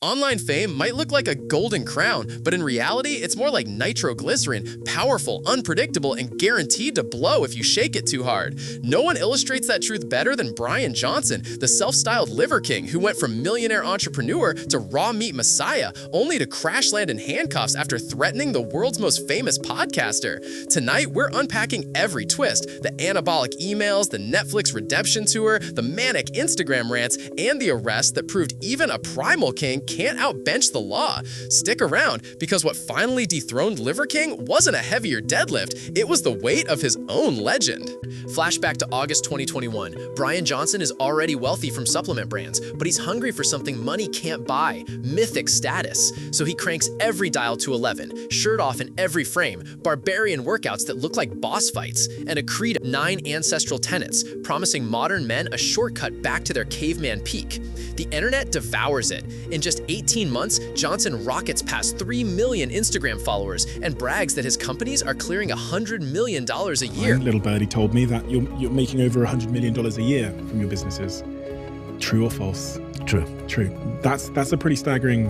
Online fame might look like a golden crown, but in reality, it's more like nitroglycerin, powerful, unpredictable, and guaranteed to blow if you shake it too hard. No one illustrates that truth better than Brian Johnson, the self-styled Liver King who went from millionaire entrepreneur to raw meat messiah, only to crash land in handcuffs after threatening the world's most famous podcaster. Tonight, we're unpacking every twist, the anabolic emails, the Netflix redemption tour, the manic Instagram rants, and the arrest that proved even a primal king can't outbench the law. Stick around, because what finally dethroned Liver King wasn't a heavier deadlift, it was the weight of his own legend. Flashback to August 2021. Brian Johnson is already wealthy from supplement brands, but he's hungry for something money can't buy, mythic status. So he cranks every dial to 11, shirt off in every frame, barbarian workouts that look like boss fights, and a creed of 9 ancestral tenets, promising modern men a shortcut back to their caveman peak. The internet devours it. In just 18 months, Johnson rockets past 3 million Instagram followers and brags that his companies are clearing $100 million a year. Little birdie told me that you're making over $100 million a year from your businesses. True or false? True. That's a pretty staggering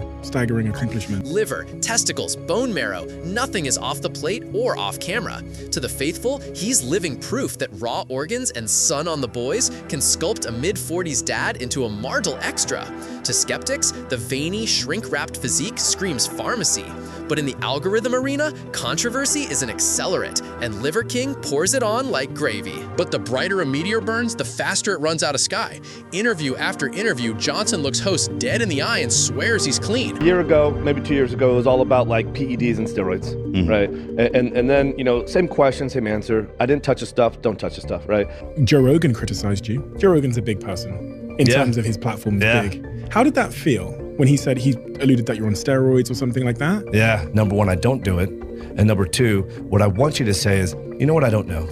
accomplishment. Liver, testicles, bone marrow, nothing is off the plate or off camera. To the faithful, he's living proof that raw organs and sun on the boys can sculpt a mid-40s dad into a Mardel extra. To skeptics, the veiny, shrink-wrapped physique screams pharmacy. But in the algorithm arena, controversy is an accelerant, and Liver King pours it on like gravy. But the brighter a meteor burns, the faster it runs out of sky. Interview after interview, Johnson looks hosts dead in the eye and swears he's clean. A year ago, maybe 2 years ago, it was all about like PEDs and steroids, right? And then, same question, same answer. I didn't touch the stuff, don't touch the stuff, right? Joe Rogan criticized you. Joe Rogan's a big person in terms of his platform is big. How did that feel when he alluded that you're on steroids or something like that? Yeah, number one, I don't do it. And number two, what I want you to say is, you know what, I don't know.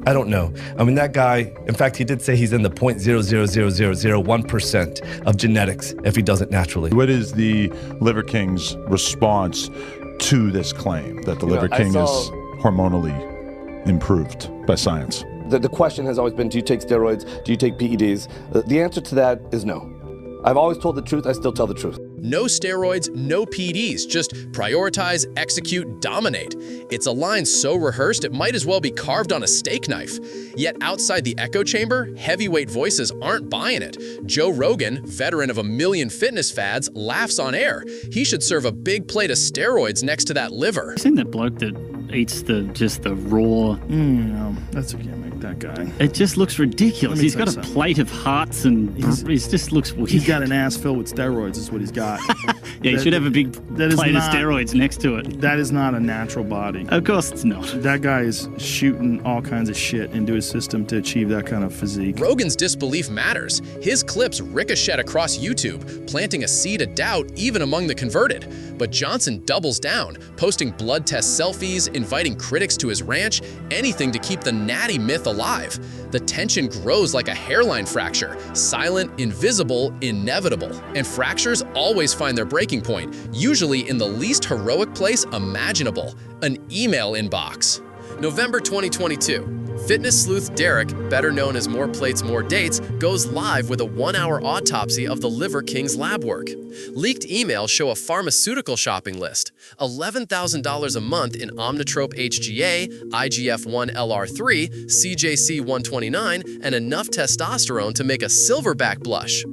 I don't know. I mean, that guy, in fact, he did say he's in the 0.00001% of genetics if he does it naturally. What is the Liver King's response to this claim that the Liver King is hormonally improved by science? The question has always been, do you take steroids? Do you take PEDs? The answer to that is no. I've always told the truth, I still tell the truth. No steroids, no PEDs, just prioritize, execute, dominate. It's a line so rehearsed it might as well be carved on a steak knife. Yet outside the echo chamber, heavyweight voices aren't buying it. Joe Rogan, veteran of 1 million fitness fads, laughs on air. He should serve a big plate of steroids next to that liver. I've seen that bloke that eats just the raw. No, that's a gimmick, that guy. It just looks ridiculous. He's got a plate of hearts and he just looks weird. He's got an ass filled with steroids is what he's got. Yeah, he should have a big plate of steroids next to it. That is not a natural body. Of course it's not. That guy is shooting all kinds of shit into his system to achieve that kind of physique. Rogan's disbelief matters. His clips ricochet across YouTube, planting a seed of doubt even among the converted. But Johnson doubles down, posting blood test selfies, inviting critics to his ranch, anything to keep the natty myth alive. The tension grows like a hairline fracture, silent, invisible, inevitable. And fractures always find their breaking point, usually in the least heroic place imaginable, an email inbox. November 2022. Fitness sleuth Derek, better known as More Plates, More Dates, goes live with a 1-hour autopsy of the Liver King's lab work. Leaked emails show a pharmaceutical shopping list, $11,000 a month in Omnitrope HGA, IGF-1 LR3, CJC 129, and enough testosterone to make a silverback blush.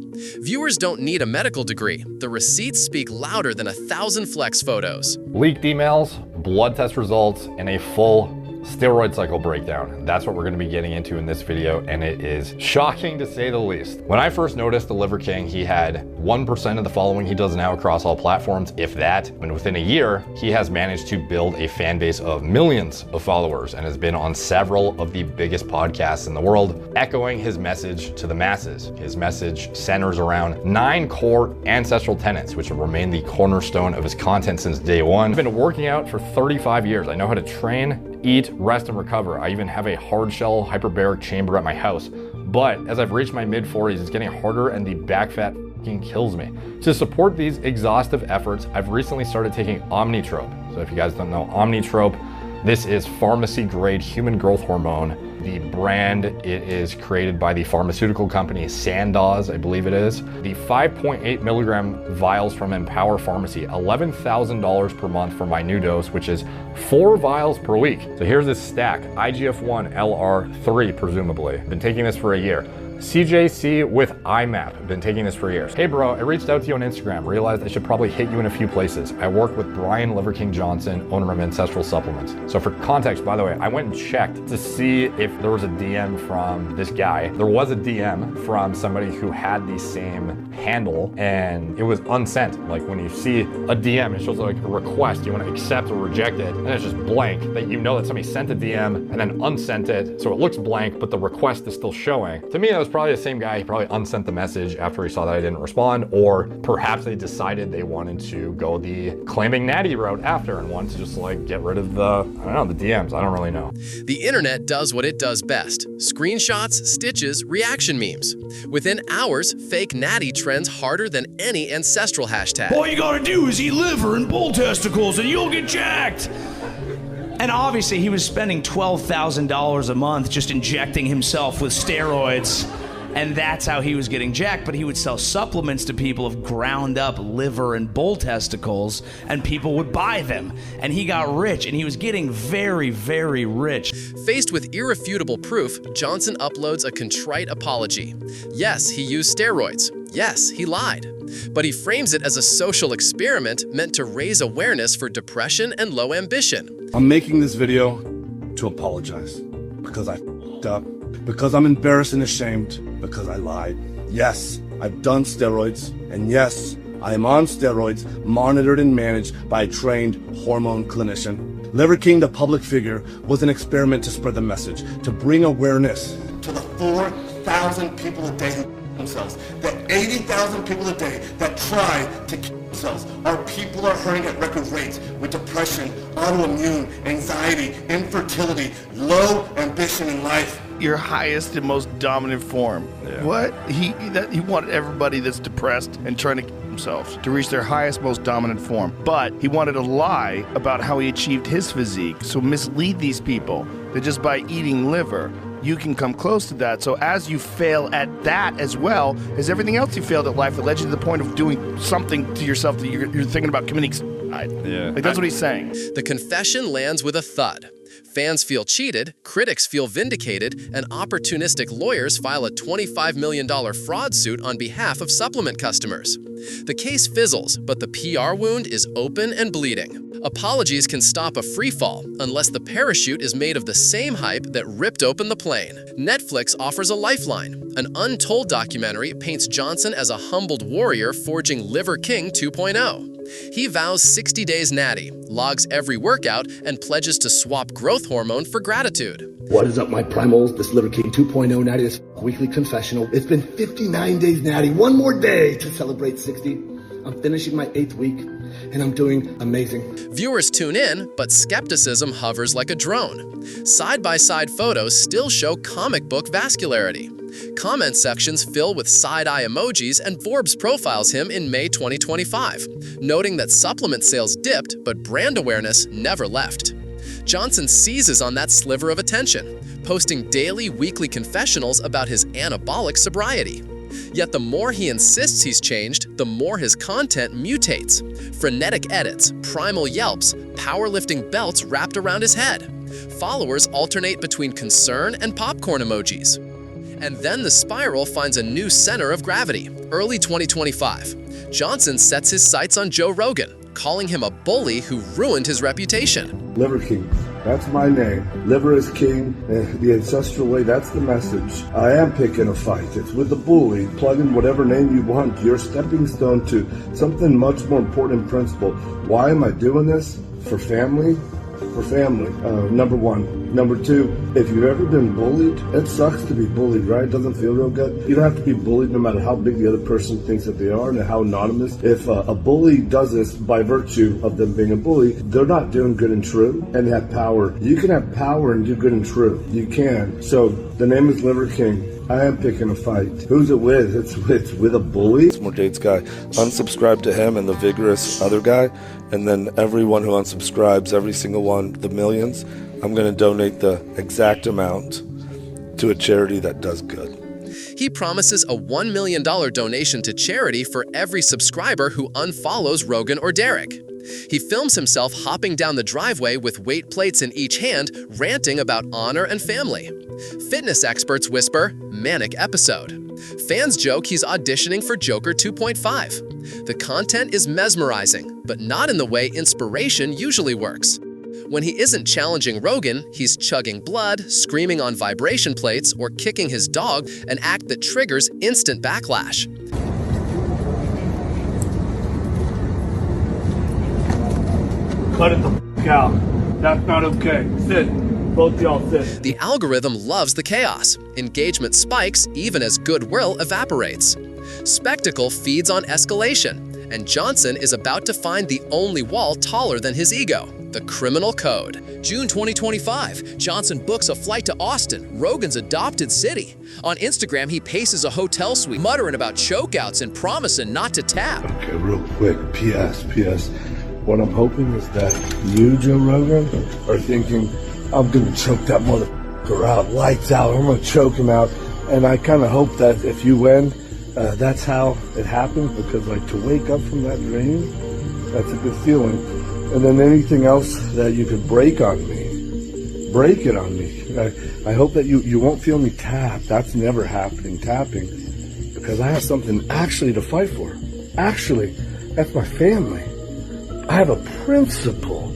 Viewers don't need a medical degree. The receipts speak louder than 1,000 flex photos. Leaked emails, blood test results, and a full steroid cycle breakdown. That's what we're going to be getting into in this video, and it is shocking to say the least. When I first noticed the Liver King, he had 1% of the following he does now across all platforms, if that. And within a year, he has managed to build a fan base of millions of followers and has been on several of the biggest podcasts in the world, echoing his message to the masses. His message centers around 9 core ancestral tenets, which have remained the cornerstone of his content since day one. I've been working out for 35 years. I know how to train, eat, rest, and recover. I even have a hard shell hyperbaric chamber at my house. But as I've reached my mid-40s, it's getting harder and the back fat fucking kills me. To support these exhaustive efforts, I've recently started taking Omnitrope. So if you guys don't know Omnitrope, this is pharmacy-grade human growth hormone The brand, it is created by the pharmaceutical company Sandoz, I believe it is. The 5.8 milligram vials from Empower Pharmacy, $11,000 per month for my new dose, which is 4 vials per week. So here's this stack, IGF-1 LR3, presumably. Been taking this for a year. CJC with IMAP, been taking this for years. Hey bro, I reached out to you on Instagram, realized I should probably hit you in a few places. I work with Brian Liver King Johnson, owner of Ancestral Supplements. So for context, by the way, I went and checked to see if there was a DM from this guy. There was a DM from somebody who had the same handle and it was unsent. Like when you see a DM, it shows like a request, you want to accept or reject it, and it's just blank, that you know that somebody sent a DM and then unsent it, so it looks blank, but the request is still showing. To me, that was probably the same guy. He probably unsent the message after he saw that I didn't respond, or perhaps they decided they wanted to go the claiming natty route after and wanted to just like get rid of the, I don't know, the DMs. I don't really know. The internet does what it does best. Screenshots, stitches, reaction memes. Within hours, fake natty trends harder than any ancestral hashtag. All you gotta do is eat liver and bull testicles and you'll get jacked. And obviously he was spending $12,000 a month just injecting himself with steroids, and that's how he was getting jacked. But he would sell supplements to people of ground up liver and bull testicles, and people would buy them. And he got rich, and he was getting very, very rich. Faced with irrefutable proof, Johnson uploads a contrite apology. Yes, he used steroids. Yes, he lied. But he frames it as a social experiment meant to raise awareness for depression and low ambition. I'm making this video to apologize because I f***ed up, because I'm embarrassed and ashamed, because I lied. Yes, I've done steroids, and yes, I am on steroids, monitored and managed by a trained hormone clinician. Liver King, the public figure, was an experiment to spread the message, to bring awareness to the 4,000 people a day who themselves, the 80,000 people a day that try to kill themselves. Our people are hurting at record rates with depression, autoimmune, anxiety, infertility, low ambition in life. Your highest and most dominant form. Yeah. What? He wanted everybody that's depressed and trying to kill themselves to reach their highest, most dominant form. But he wanted to lie about how he achieved his physique, so mislead these people that just by eating liver, you can come close to that. So as you fail at that as well as everything else you failed at life that led you to the point of doing something to yourself that you're thinking about committing suicide. Yeah. Like that's what he's saying. The confession lands with a thud. Fans feel cheated, critics feel vindicated, and opportunistic lawyers file a $25 million fraud suit on behalf of supplement customers. The case fizzles, but the PR wound is open and bleeding. Apologies can stop a free fall unless the parachute is made of the same hype that ripped open the plane. Netflix offers a lifeline. An untold documentary paints Johnson as a humbled warrior forging Liver King 2.0. He vows 60 days natty, logs every workout, and pledges to swap growth hormone for gratitude. What is up, my primals? This Liver King 2.0 natty, this weekly confessional. It's been 59 days natty, one more day to celebrate 60. I'm finishing my 8th week, and I'm doing amazing. Viewers tune in, but skepticism hovers like a drone. Side-by-side photos still show comic book vascularity. Comment sections fill with side-eye emojis, and Forbes profiles him in May 2025, noting that supplement sales dipped, but brand awareness never left. Johnson seizes on that sliver of attention, posting daily, weekly confessionals about his anabolic sobriety. Yet the more he insists he's changed, the more his content mutates. Frenetic edits, primal yelps, powerlifting belts wrapped around his head. Followers alternate between concern and popcorn emojis. And then the spiral finds a new center of gravity. Early 2025, Johnson sets his sights on Joe Rogan, calling him a bully who ruined his reputation. Liver King, that's my name. Liver is king, the ancestral way, that's the message. I am picking a fight. It's with the bully. Plug in whatever name you want. You're a stepping stone to something much more important principle. Why am I doing this? For family? For family, number one. Number two, if you've ever been bullied, it sucks to be bullied, right? It doesn't feel real good. You don't have to be bullied no matter how big the other person thinks that they are and how anonymous. If a bully does this by virtue of them being a bully, they're not doing good and true, and they have power. You can have power and do good and true. You can. So the name is Liver King. I am picking a fight. Who's it with? It's with a bully. More Dates guy. Unsubscribe to him and the vigorous other guy. And then everyone who unsubscribes, every single one, the millions, I'm going to donate the exact amount to a charity that does good. He promises a $1 million donation to charity for every subscriber who unfollows Rogan or Derek. He films himself hopping down the driveway with weight plates in each hand, ranting about honor and family. Fitness experts whisper, manic episode. Fans joke he's auditioning for Joker 2.5. The content is mesmerizing, but not in the way inspiration usually works. When he isn't challenging Rogan, he's chugging blood, screaming on vibration plates, or kicking his dog, an act that triggers instant backlash. Cut it the f*** out. That's not okay. Sit. Both y'all sit. The algorithm loves the chaos. Engagement spikes even as goodwill evaporates. Spectacle feeds on escalation, and Johnson is about to find the only wall taller than his ego, the criminal code. June 2025, Johnson books a flight to Austin, Rogan's adopted city. On Instagram, he paces a hotel suite, muttering about chokeouts and promising not to tap. Okay, real quick, P.S. What I'm hoping is that you, Joe Rogan, are thinking, I'm gonna choke that motherfucker out, lights out, I'm gonna choke him out. And I kind of hope that if you win, that's how it happens, because like to wake up from that dream, that's a good feeling. And then anything else that you could break on me, break it on me. I hope that you won't feel me tap. That's never happening, tapping, because I have something actually to fight for. Actually, that's my family. I have a principle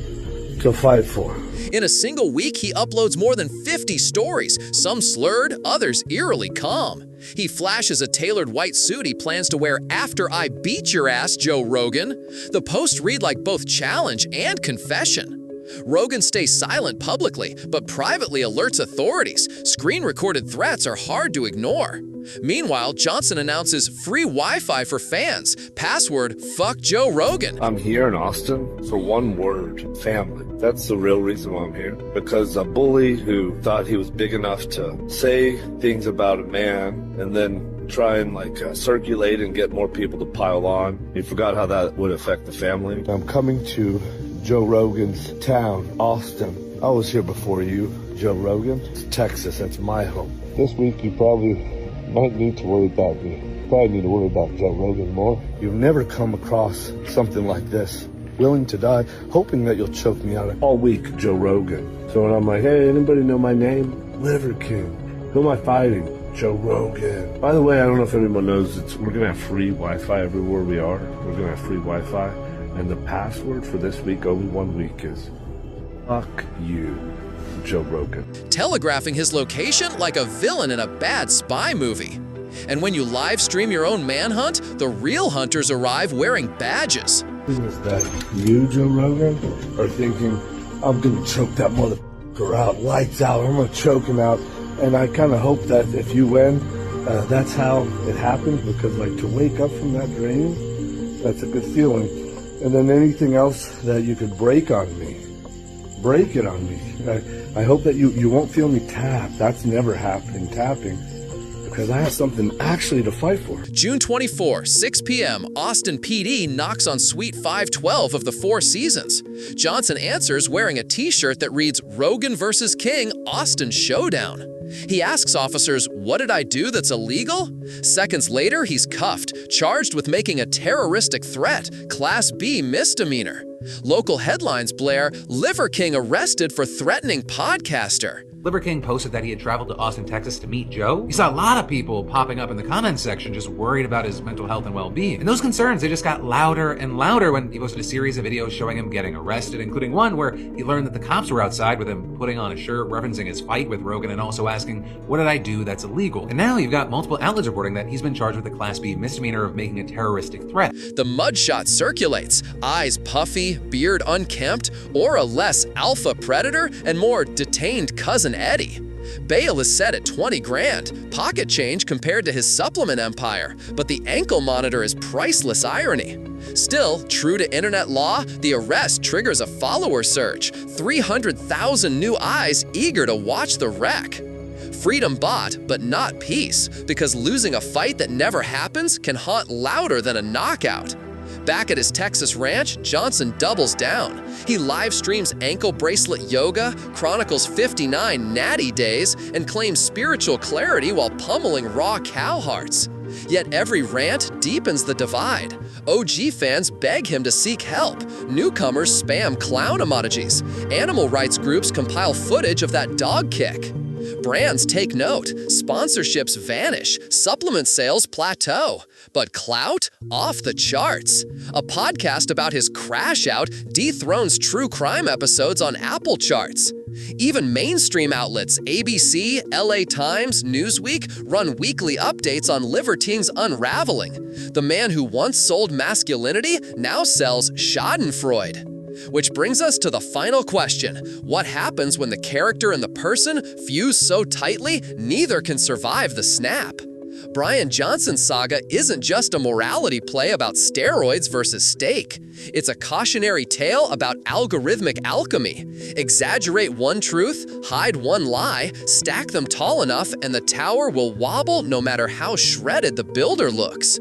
to fight for. In a single week, he uploads more than 50 stories, some slurred, others eerily calm. He flashes a tailored white suit he plans to wear after I beat your ass, Joe Rogan. The posts read like both challenge and confession. Rogan stays silent publicly, but privately alerts authorities. Screen-recorded threats are hard to ignore. Meanwhile, Johnson announces free Wi-Fi for fans. Password, fuck Joe Rogan. I'm here in Austin for one word, family. That's the real reason why I'm here. Because a bully who thought he was big enough to say things about a man and then try and circulate and get more people to pile on, he forgot how that would affect the family. I'm coming to Joe Rogan's town, Austin. I was here before you, Joe Rogan. It's Texas, that's my home. This week you probably might need to worry about me. Probably need to worry about Joe Rogan more. You've never come across something like this. Willing to die, hoping that you'll choke me out all week, Joe Rogan. So when I'm like, hey, anybody know my name? Liver King. Who am I fighting? Joe Rogan. By the way, I don't know if anyone knows, we're gonna have free Wi-Fi everywhere we are. We're gonna have free Wi-Fi. And the password for this week, only 1 week, is fuck you, Joe Rogan. Telegraphing his location like a villain in a bad spy movie. And when you live stream your own manhunt, the real hunters arrive wearing badges. Is that you, Joe Rogan, are thinking, I'm gonna choke that motherfucker out, lights out, I'm gonna choke him out. And I kind of hope that if you win, that's how it happens, because to wake up from that dream, that's a good feeling. And then anything else that you could break on me, break it on me. I hope that you won't feel me tap. That's never happening, tapping, because I have something actually to fight for. June 24, 6 p.m., Austin PD knocks on Suite 512 of the Four Seasons. Johnson answers wearing a t-shirt that reads Rogan vs. King, Austin Showdown. He asks officers, what did I do that's illegal? Seconds later, he's cuffed, charged with making a terroristic threat, Class B misdemeanor. Local headlines blare, Liver King arrested for threatening podcaster. Liver King posted that he had traveled to Austin, Texas to meet Joe. He saw a lot of people popping up in the comments section just worried about his mental health and well-being. And those concerns, they just got louder and louder when he posted a series of videos showing him getting arrested, including one where he learned that the cops were outside with him putting on a shirt referencing his fight with Rogan and also asking, what did I do that's illegal? And now you've got multiple outlets reporting that he's been charged with a Class B misdemeanor of making a terroristic threat. The mudshot circulates, eyes puffy, beard unkempt, or a less alpha predator and more detained cousin Eddie. Bail is set at 20 grand, pocket change compared to his supplement empire, but the ankle monitor is priceless irony. Still, true to internet law, the arrest triggers a follower surge, 300,000 new eyes eager to watch the wreck. Freedom bought, but not peace, because losing a fight that never happens can haunt louder than a knockout. Back at his Texas ranch, Johnson doubles down. He live streams ankle bracelet yoga, chronicles 59 natty days, and claims spiritual clarity while pummeling raw cow hearts. Yet every rant deepens the divide. OG fans beg him to seek help. Newcomers spam clown emojis. Animal rights groups compile footage of that dog kick. Brands take note. Sponsorships vanish. Supplement sales plateau. But clout? Off the charts. A podcast about his crash out dethrones true crime episodes on Apple charts. Even mainstream outlets, ABC, LA Times, Newsweek, run weekly updates on Liver King's unraveling. The man who once sold masculinity now sells schadenfreude. Which brings us to the final question. What happens when the character and the person fuse so tightly, neither can survive the snap? Brian Johnson's saga isn't just a morality play about steroids versus steak. It's a cautionary tale about algorithmic alchemy. Exaggerate one truth, hide one lie, stack them tall enough, and the tower will wobble no matter how shredded the builder looks.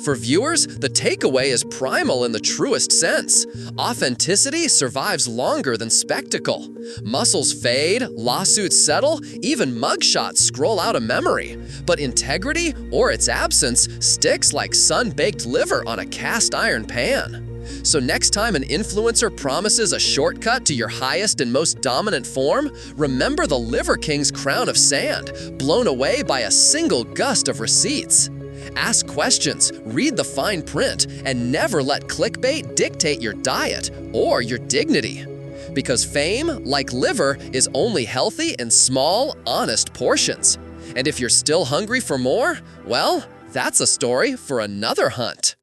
For viewers, the takeaway is primal in the truest sense. Authenticity survives longer than spectacle. Muscles fade, lawsuits settle, even mugshots scroll out of memory. But integrity, or its absence, sticks like sun-baked liver on a cast iron pan. So next time an influencer promises a shortcut to your highest and most dominant form, remember the Liver King's crown of sand, blown away by a single gust of receipts. Ask questions, read the fine print, and never let clickbait dictate your diet or your dignity. Because fame, like liver, is only healthy in small, honest portions. And if you're still hungry for more, well, that's a story for another hunt.